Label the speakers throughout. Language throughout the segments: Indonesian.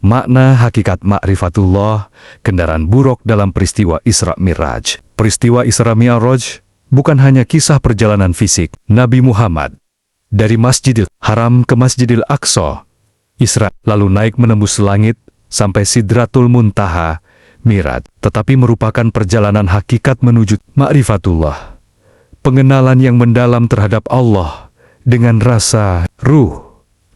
Speaker 1: Makna hakikat ma'rifatullah, kendaraan buruk dalam peristiwa Isra Mi'raj. Peristiwa Isra Mi'raj bukan hanya kisah perjalanan fisik Nabi Muhammad dari Masjidil Haram ke Masjidil Aqsa, Isra, lalu naik menembus langit sampai Sidratul Muntaha, Mi'raj, tetapi merupakan perjalanan hakikat menuju ma'rifatullah, pengenalan yang mendalam terhadap Allah dengan rasa, ruh,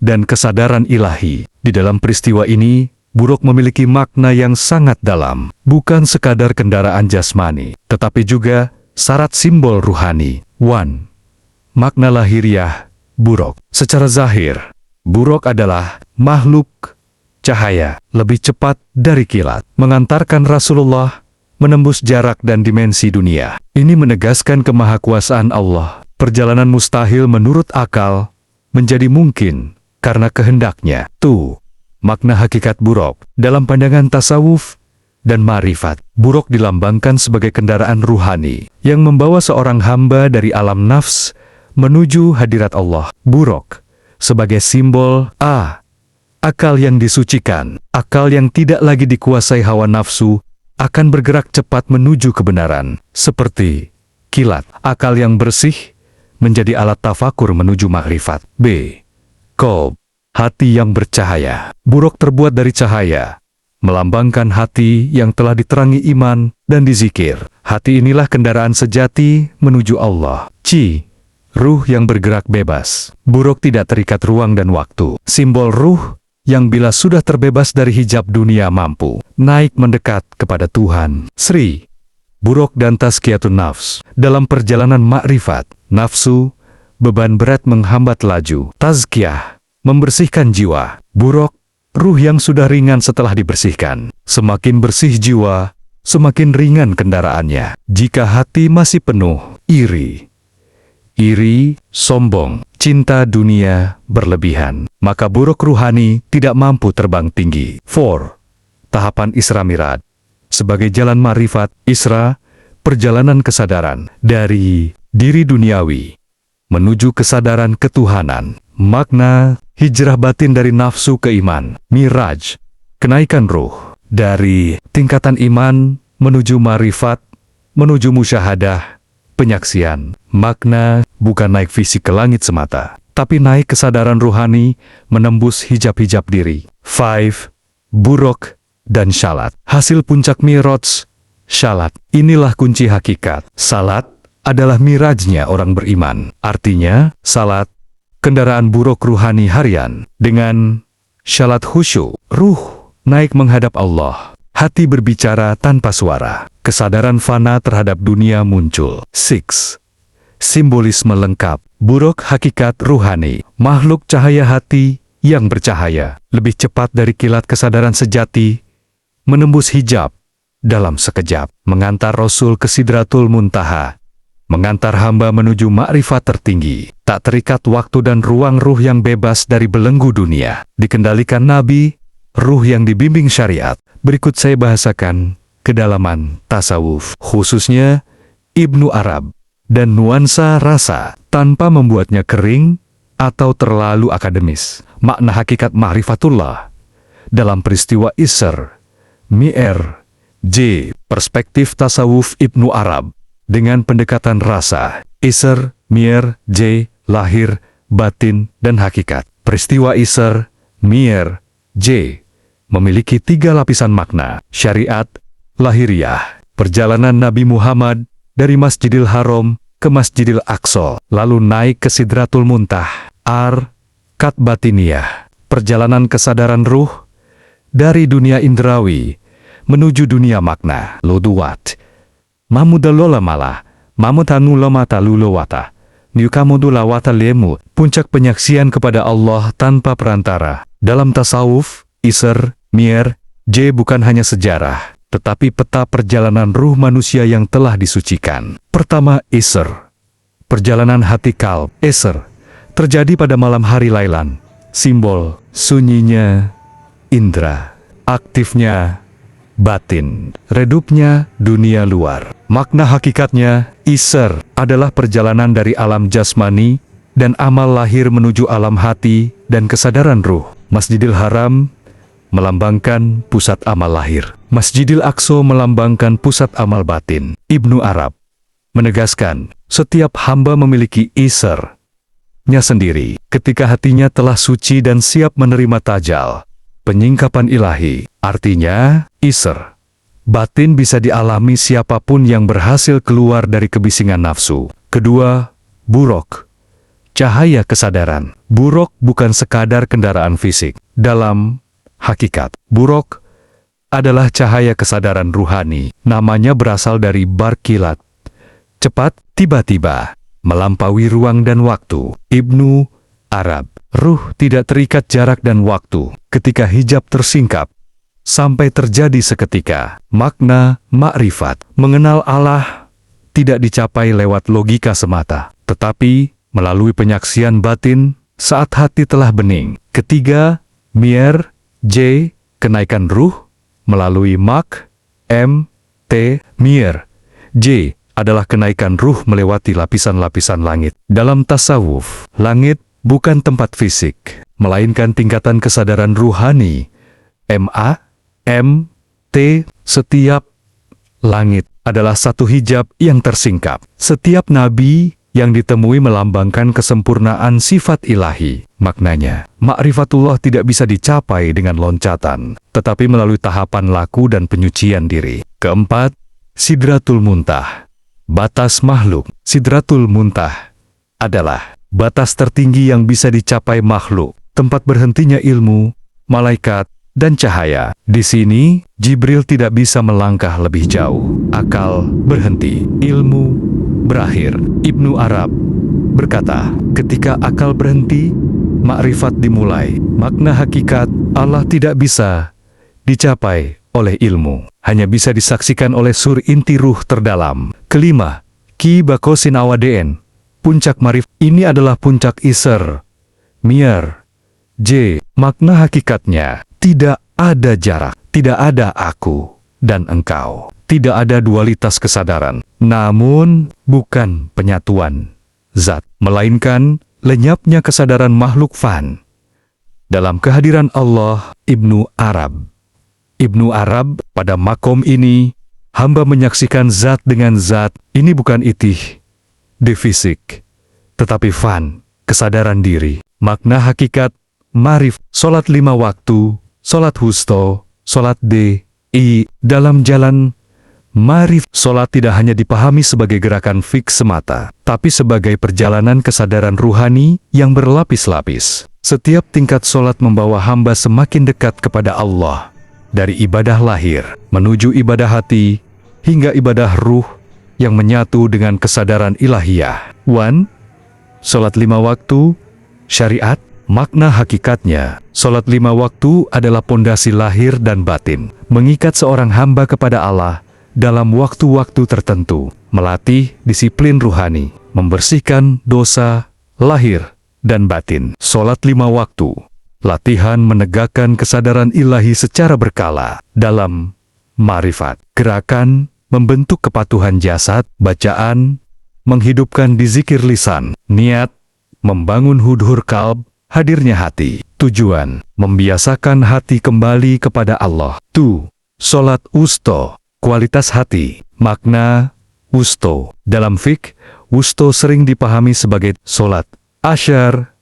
Speaker 1: dan kesadaran ilahi. Di dalam peristiwa ini, buruk memiliki makna yang sangat dalam, bukan sekadar kendaraan jasmani, tetapi juga syarat simbol ruhani. 1. Makna lahiriah buruk. Secara zahir, buruk adalah makhluk cahaya lebih cepat dari kilat, mengantarkan Rasulullah menembus jarak dan dimensi dunia. Ini menegaskan kemahakuasaan Allah. Perjalanan mustahil menurut akal menjadi mungkin karena kehendaknya. Makna hakikat buruk dalam pandangan tasawuf dan ma'rifat. Buruk dilambangkan sebagai kendaraan ruhani yang membawa seorang hamba dari alam nafs menuju hadirat Allah. Buruk sebagai simbol akal yang disucikan, akal yang tidak lagi dikuasai hawa nafsu, akan bergerak cepat menuju kebenaran. Seperti kilat, akal yang bersih menjadi alat tafakur menuju ma'rifat. Qalb, hati yang bercahaya. Buruk terbuat dari cahaya, melambangkan hati yang telah diterangi iman dan dizikir. Hati inilah kendaraan sejati menuju Allah. Ruh yang bergerak bebas. Buruk tidak terikat ruang dan waktu. Simbol ruh yang bila sudah terbebas dari hijab dunia mampu naik mendekat kepada Tuhan. Sri, buruk dan tazkiyatun nafs. Dalam perjalanan ma'rifat, nafsu, beban berat menghambat laju. Tazkiyah, membersihkan jiwa. Buruk, ruh yang sudah ringan setelah dibersihkan. Semakin bersih jiwa, semakin ringan kendaraannya. Jika hati masih penuh iri, sombong, cinta dunia berlebihan, maka buruk ruhani tidak mampu terbang tinggi. 4. Tahapan Isra Mi'raj. Sebagai jalan ma'rifat, Isra, perjalanan kesadaran dari diri duniawi menuju kesadaran ketuhanan. Makna hijrah batin dari nafsu ke iman. Mi'raj, kenaikan ruh dari tingkatan iman menuju ma'rifat, menuju musyahadah, penyaksian. Makna bukan naik fisik ke langit semata, tapi naik kesadaran ruhani menembus hijab-hijab diri. 5. Buruk dan syalat. Hasil puncak Mi'raj, syalat. Inilah kunci hakikat. Salat adalah mirajnya orang beriman. Artinya, salat, kendaraan buruk ruhani harian. Dengan syalat khusyuk, ruh naik menghadap Allah. Hati berbicara tanpa suara. Kesadaran fana terhadap dunia muncul. 6. Simbolisme lengkap. Buruk hakikat ruhani. Makhluk cahaya hati yang bercahaya. Lebih cepat dari kilat kesadaran sejati. Menembus hijab dalam sekejap. Mengantar Rasul ke Sidratul Muntaha. Mengantar hamba menuju ma'rifat tertinggi. Tak terikat waktu dan ruang, ruh yang bebas dari belenggu dunia. Dikendalikan Nabi, ruh yang dibimbing syariat. Berikut saya bahasakan kedalaman tasawuf, khususnya Ibnu Arab, dan nuansa rasa, tanpa membuatnya kering atau terlalu akademis. Makna hakikat ma'rifatullah dalam peristiwa Isra Mi'raj. Perspektif tasawuf Ibnu Arab dengan pendekatan rasa. Isra Mi'raj, lahir, batin, dan hakikat. Peristiwa Isra Mi'raj memiliki 3 lapisan makna. Syariat, lahiriah, perjalanan Nabi Muhammad dari Masjidil Haram ke Masjidil Aqsa, lalu naik ke Sidratul Muntaha. Kat batiniyah, perjalanan kesadaran ruh dari dunia indrawi menuju dunia makna. Loduwat, mamudalola malah, mamutanulomata lulowata, niukamudulawata lemu, puncak penyaksian kepada Allah tanpa perantara. Dalam tasawuf, Isra Mi'raj bukan hanya sejarah, tetapi peta perjalanan ruh manusia yang telah disucikan. Pertama, Isra, perjalanan hati kalb. Isra terjadi pada malam hari Lailan, simbol sunyinya indra, aktifnya batin, redupnya dunia luar. Makna hakikatnya, Isra adalah perjalanan dari alam jasmani dan amal lahir menuju alam hati dan kesadaran ruh. Masjidil Haram melambangkan pusat amal lahir. Masjidil Aqsa melambangkan pusat amal batin. Ibnu Arab menegaskan, setiap hamba memiliki isr-nya sendiri. Ketika hatinya telah suci dan siap menerima tajal, penyingkapan ilahi, artinya isr batin bisa dialami siapapun yang berhasil keluar dari kebisingan nafsu. Kedua, burok, cahaya kesadaran. Burok bukan sekadar kendaraan fisik. Dalam hakikat, burok adalah cahaya kesadaran ruhani. Namanya berasal dari barkilat, cepat, tiba-tiba, melampaui ruang dan waktu. Ibnu Arab, ruh tidak terikat jarak dan waktu. Ketika hijab tersingkap, sampai terjadi seketika. Makna makrifat, mengenal Allah, tidak dicapai lewat logika semata, tetapi melalui penyaksian batin saat hati telah bening. Ketiga, mier, j, kenaikan ruh, melalui mak, m, t, mier, j, adalah kenaikan ruh melewati lapisan-lapisan langit. Dalam tasawuf, langit bukan tempat fisik, melainkan tingkatan kesadaran ruhani. Ma, m, t, setiap langit adalah satu hijab yang tersingkap. Setiap nabi yang ditemui melambangkan kesempurnaan sifat ilahi. Maknanya, ma'rifatullah tidak bisa dicapai dengan loncatan, tetapi melalui tahapan laku dan penyucian diri. Keempat, Sidratul Muntah, batas makhluk. Sidratul Muntah adalah batas tertinggi yang bisa dicapai makhluk, tempat berhentinya ilmu, malaikat, dan cahaya. Di sini, Jibril tidak bisa melangkah lebih jauh. Akal berhenti, ilmu berakhir. Ibnu Arab berkata, ketika akal berhenti, makrifat dimulai. Makna hakikat Allah tidak bisa dicapai oleh ilmu, hanya bisa disaksikan oleh sur inti ruh terdalam. Kelima, Ki Bakosin Awadeen, puncak marif. Ini adalah puncak isr, mier, j. Makna hakikatnya, tidak ada jarak, tidak ada aku dan engkau. Tidak ada dualitas kesadaran, namun bukan penyatuan zat, melainkan lenyapnya kesadaran makhluk fan. Dalam kehadiran Allah, Ibnu Arab pada makom ini, hamba menyaksikan zat dengan zat. Ini bukan itih di fisik, tetapi fan, kesadaran diri. Makna hakikat marif, solat 5 waktu, solat husto, solat d.i. Dalam jalan marif, solat tidak hanya dipahami sebagai gerakan fix semata, tapi sebagai perjalanan kesadaran ruhani yang berlapis-lapis. Setiap tingkat solat membawa hamba semakin dekat kepada Allah, dari ibadah lahir menuju ibadah hati, hingga ibadah ruh yang menyatu dengan kesadaran ilahiyah. 1. Solat 5 waktu, syariat. Makna hakikatnya, solat 5 waktu adalah pondasi lahir dan batin, mengikat seorang hamba kepada Allah dalam waktu-waktu tertentu, melatih disiplin ruhani, membersihkan dosa, lahir, dan batin. Solat 5 waktu, latihan menegakkan kesadaran ilahi secara berkala dalam marifat. Gerakan, membentuk kepatuhan jasad, bacaan, menghidupkan di zikir lisan, niat, membangun hudhur kalb, hadirnya hati. Tujuan, membiasakan hati kembali kepada Allah. 2. Solat wusto, kualitas hati. Makna wusto, dalam fik, wusto sering dipahami sebagai solat asyar.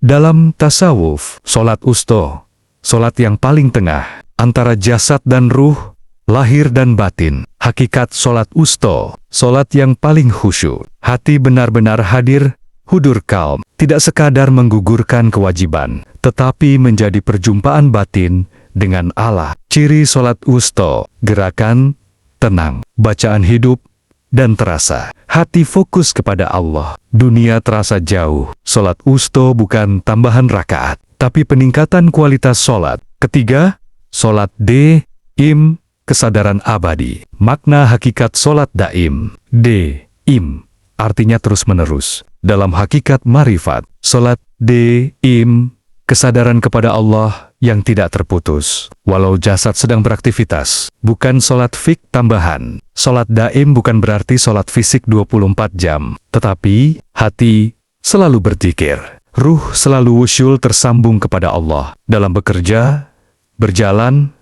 Speaker 1: Dalam tasawuf, solat wusto, solat yang paling tengah, antara jasad dan ruh, lahir dan batin. Hakikat solat wusto, solat yang paling khusyuk. Hati benar-benar hadir, hudur kalb, tidak sekadar menggugurkan kewajiban, tetapi menjadi perjumpaan batin dengan Allah. Ciri solat wusto, gerakan, tenang, bacaan hidup, dan terasa. Hati fokus kepada Allah, dunia terasa jauh. Solat wusto bukan tambahan rakaat, tapi peningkatan kualitas solat. Ketiga, solat daim, kesadaran abadi. Makna hakikat solat daim, daim, artinya terus-menerus. Dalam hakikat marifat, solat daim, kesadaran kepada Allah yang tidak terputus. Walau jasad sedang beraktivitas, bukan solat fik tambahan. Solat daim bukan berarti solat fisik 24 jam, tetapi hati selalu berzikir. Ruh selalu wusyul tersambung kepada Allah. Dalam bekerja, berjalan,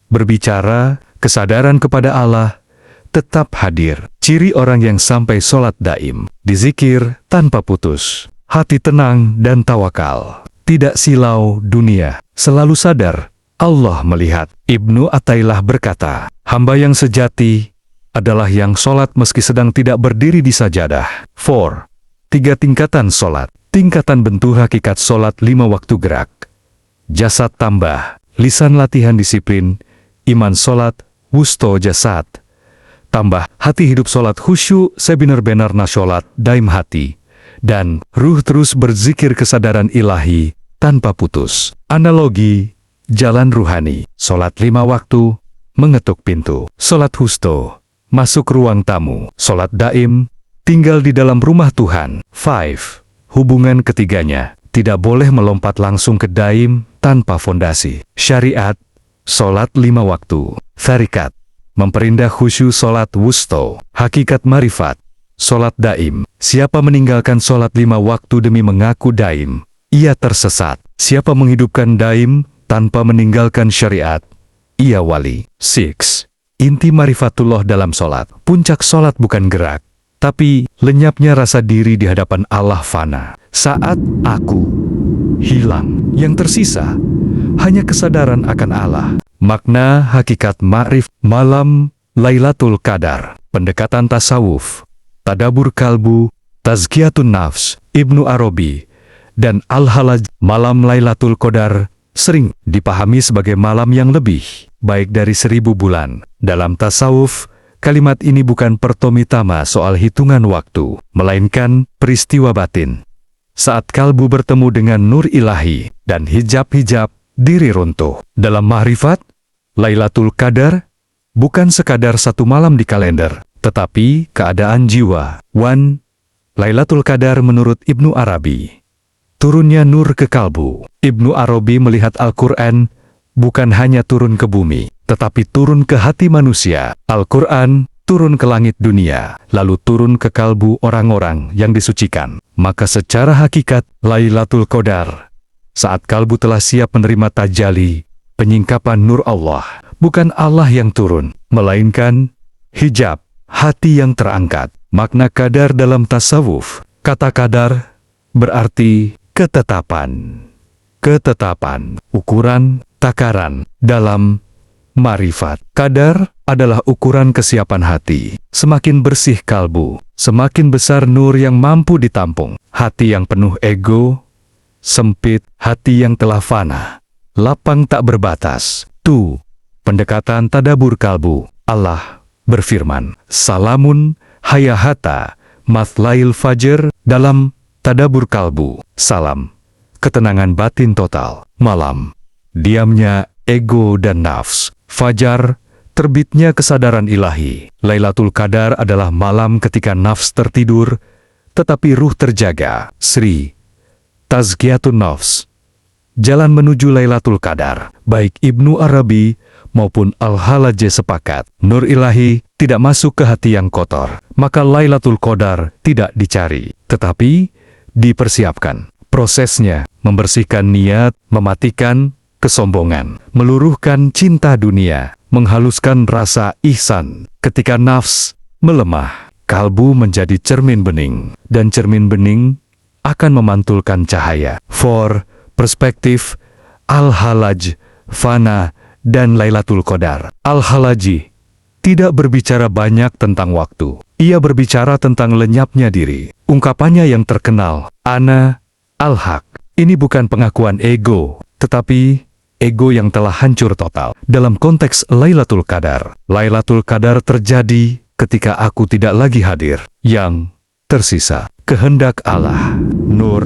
Speaker 1: berbicara, kesadaran kepada Allah tetap hadir. Ciri orang yang sampai sholat daim, dizikir tanpa putus, hati tenang dan tawakal, tidak silau dunia, selalu sadar Allah melihat. Ibnu Athaillah berkata, hamba yang sejati adalah yang sholat meski sedang tidak berdiri di sajadah. 4. 3 tingkatan sholat. Tingkatan bentuk hakikat sholat 5 waktu gerak. Jasad tambah, lisan latihan disiplin, iman sholat, wusto jasad. Tambah, hati hidup sholat khusyuk, sebenar-benar sholat, daim hati. Dan ruh terus berzikir kesadaran ilahi, tanpa putus. Analogi, jalan ruhani. Sholat 5 waktu, mengetuk pintu. Sholat husto, masuk ruang tamu. Sholat daim, tinggal di dalam rumah Tuhan. 5. Hubungan ketiganya, tidak boleh melompat langsung ke daim tanpa fondasi. Syariat, sholat 5 waktu. Tharikat, memperindah khusyuk sholat wusto. Hakikat marifat, sholat daim. Siapa meninggalkan sholat 5 waktu demi mengaku daim, ia tersesat. Siapa menghidupkan daim tanpa meninggalkan syariat, ia wali. 6. Inti marifatullah dalam sholat. Puncak sholat bukan gerak, tapi lenyapnya rasa diri di hadapan Allah fana. Saat aku hilang, yang tersisa hanya kesadaran akan Allah. Makna hakikat ma'rif malam Lailatul Qadar. Pendekatan tasawuf, tadabur kalbu, tazkiyatun nafs, Ibnu Arabi, dan Al-Halaj. Malam Lailatul Qadar sering dipahami sebagai malam yang lebih baik dari 1000 bulan. Dalam tasawuf, kalimat ini bukan pertomitama soal hitungan waktu, melainkan peristiwa batin. Saat kalbu bertemu dengan nur ilahi dan hijab-hijab, diri runtuh. Dalam mahrifat, Lailatul Qadar bukan sekadar satu malam di kalender, tetapi keadaan jiwa. 1. Lailatul Qadar menurut Ibnu Arabi, turunnya nur ke kalbu. Ibnu Arabi melihat Al-Quran bukan hanya turun ke bumi, tetapi turun ke hati manusia. Al-Quran turun ke langit dunia, lalu turun ke kalbu orang-orang yang disucikan. Maka secara hakikat, Lailatul Qadar, saat kalbu telah siap menerima tajalli, penyingkapan nur Allah, bukan Allah yang turun, melainkan hijab, hati yang terangkat. Makna qadar dalam tasawuf, kata qadar berarti ketetapan. Ketetapan, ukuran, takaran. Dalam marifat, qadar adalah ukuran kesiapan hati. Semakin bersih kalbu, semakin besar nur yang mampu ditampung. Hati yang penuh ego, sempit. Hati yang telah fana, lapang tak berbatas. 2. Pendekatan tadabur kalbu. Allah berfirman, Salamun hayahata matlail fajr. Dalam tadabur kalbu, salam, ketenangan batin total. Malam, diamnya ego dan nafs. Fajar, terbitnya kesadaran ilahi. Lailatul Qadar adalah malam ketika nafs tertidur, tetapi ruh terjaga. Sri, tazkiyatun nafs. Jalan menuju Lailatul Qadar, baik Ibnu Arabi maupun Al-Halaj sepakat, nur ilahi tidak masuk ke hati yang kotor. Maka Lailatul Qadar tidak dicari, tetapi dipersiapkan. Prosesnya, membersihkan niat, mematikan kesombongan, meluruhkan cinta dunia, menghaluskan rasa ihsan. Ketika nafs melemah, kalbu menjadi cermin bening, dan cermin bening akan memantulkan cahaya. 4. Perspektif Al-Halaj, fana, dan Lailatul Qadar. Al-Halaji tidak berbicara banyak tentang waktu. Ia berbicara tentang lenyapnya diri. Ungkapannya yang terkenal, Ana Al-Haq. Ini bukan pengakuan ego, tetapi ego yang telah hancur total. Dalam konteks Lailatul Qadar, Lailatul Qadar terjadi ketika aku tidak lagi hadir. Yang tersisa, kehendak Allah, nur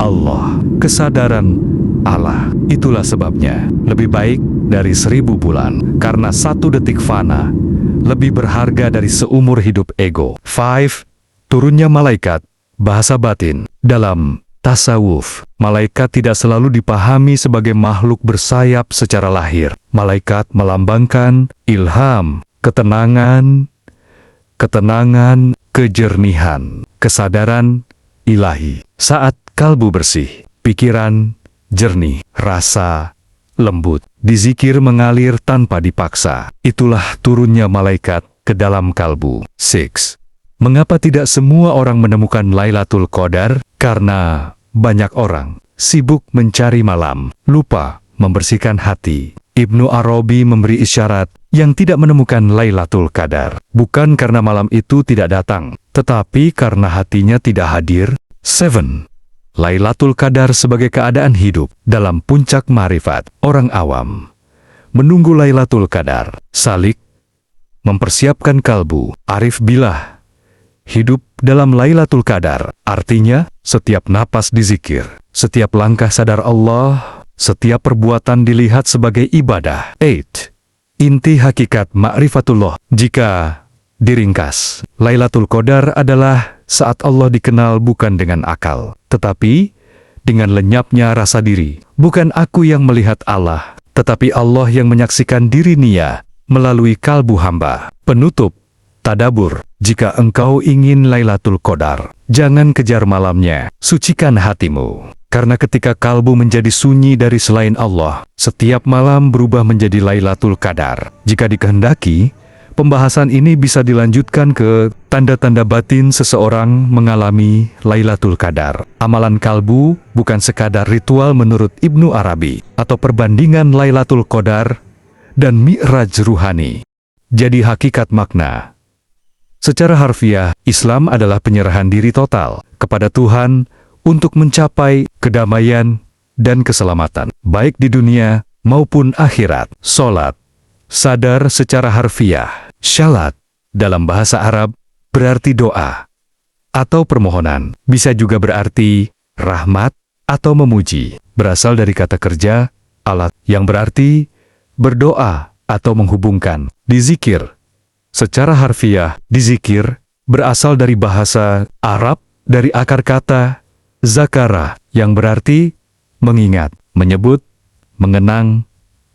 Speaker 1: Allah, kesadaran Allah. Itulah sebabnya, lebih baik dari 1000 bulan, karena 1 detik fana lebih berharga dari seumur hidup ego. 5. Turunnya malaikat, bahasa batin. Dalam tasawuf, malaikat tidak selalu dipahami sebagai makhluk bersayap secara lahir. Malaikat melambangkan ilham, ketenangan, kejernihan, kesadaran ilahi. Saat kalbu bersih, pikiran jernih, rasa lembut. Dizikir mengalir tanpa dipaksa. Itulah turunnya malaikat ke dalam kalbu. 6. Mengapa tidak semua orang menemukan Lailatul Qadar? Karena banyak orang sibuk mencari malam, lupa membersihkan hati. Ibnu Arabi memberi isyarat yang tidak menemukan Lailatul Qadar, bukan karena malam itu tidak datang, tetapi karena hatinya tidak hadir. 7. Lailatul Qadar sebagai keadaan hidup dalam puncak marifat. Orang awam menunggu Lailatul Qadar. Salik mempersiapkan kalbu. Arif bilah hidup dalam Lailatul Qadar, artinya setiap napas dizikir, setiap langkah sadar Allah, setiap perbuatan dilihat sebagai ibadah. 8. Inti hakikat ma'rifatullah. Jika diringkas, Lailatul Qadar adalah saat Allah dikenal bukan dengan akal, tetapi dengan lenyapnya rasa diri. Bukan aku yang melihat Allah, tetapi Allah yang menyaksikan diri Nia melalui kalbu hamba. Penutup, tadabur. Jika engkau ingin Lailatul Qadar, jangan kejar malamnya, sucikan hatimu. Karena ketika kalbu menjadi sunyi dari selain Allah, setiap malam berubah menjadi Lailatul Qadar. Jika dikehendaki, pembahasan ini bisa dilanjutkan ke tanda-tanda batin seseorang mengalami Lailatul Qadar. Amalan kalbu bukan sekadar ritual menurut Ibnu Arabi, atau perbandingan Lailatul Qadar dan Mi'raj ruhani. Jadi hakikat makna. Secara harfiah, Islam adalah penyerahan diri total kepada Tuhan untuk mencapai kedamaian dan keselamatan, baik di dunia maupun akhirat. Salat, sadar secara harfiah. Syalat, dalam bahasa Arab, berarti doa atau permohonan. Bisa juga berarti rahmat atau memuji. Berasal dari kata kerja, alat, yang berarti berdoa atau menghubungkan. Dizikir, secara harfiah, dizikir berasal dari bahasa Arab, dari akar kata zakara, yang berarti mengingat, menyebut, mengenang,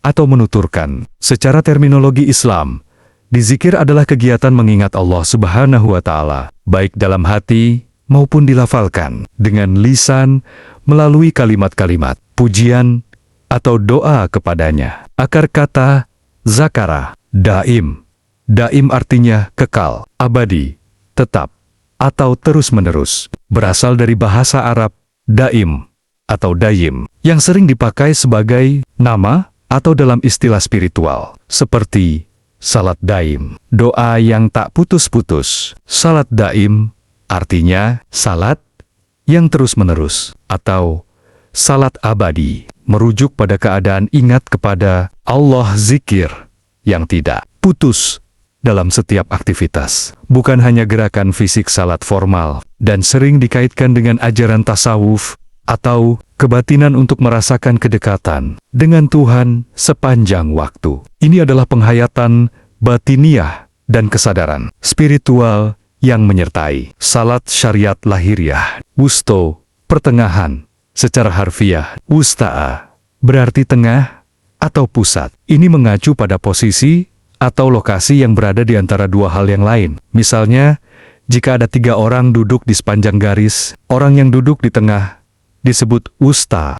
Speaker 1: atau menuturkan. Secara terminologi Islam, dizikir adalah kegiatan mengingat Allah Subhanahu wa Ta'ala, baik dalam hati maupun dilafalkan dengan lisan melalui kalimat-kalimat pujian atau doa kepadanya. Akar kata zakara, daim. Daim artinya kekal, abadi, tetap, atau terus-menerus. Berasal dari bahasa Arab daim atau dayim, yang sering dipakai sebagai nama atau dalam istilah spiritual, seperti salat daim, doa yang tak putus-putus. Salat daim artinya salat yang terus-menerus, atau salat abadi, merujuk pada keadaan ingat kepada Allah, zikir yang tidak putus dalam setiap aktivitas. Bukan hanya gerakan fisik salat formal, dan sering dikaitkan dengan ajaran tasawuf atau kebatinan untuk merasakan kedekatan dengan Tuhan sepanjang waktu. Ini adalah penghayatan batiniah dan kesadaran spiritual yang menyertai. Salat syariat lahiriah, wusto, pertengahan. Secara harfiah, wusta'a berarti tengah atau pusat. Ini mengacu pada posisi atau lokasi yang berada di antara dua hal yang lain. Misalnya, jika ada 3 orang duduk di sepanjang garis, orang yang duduk di tengah disebut wusta,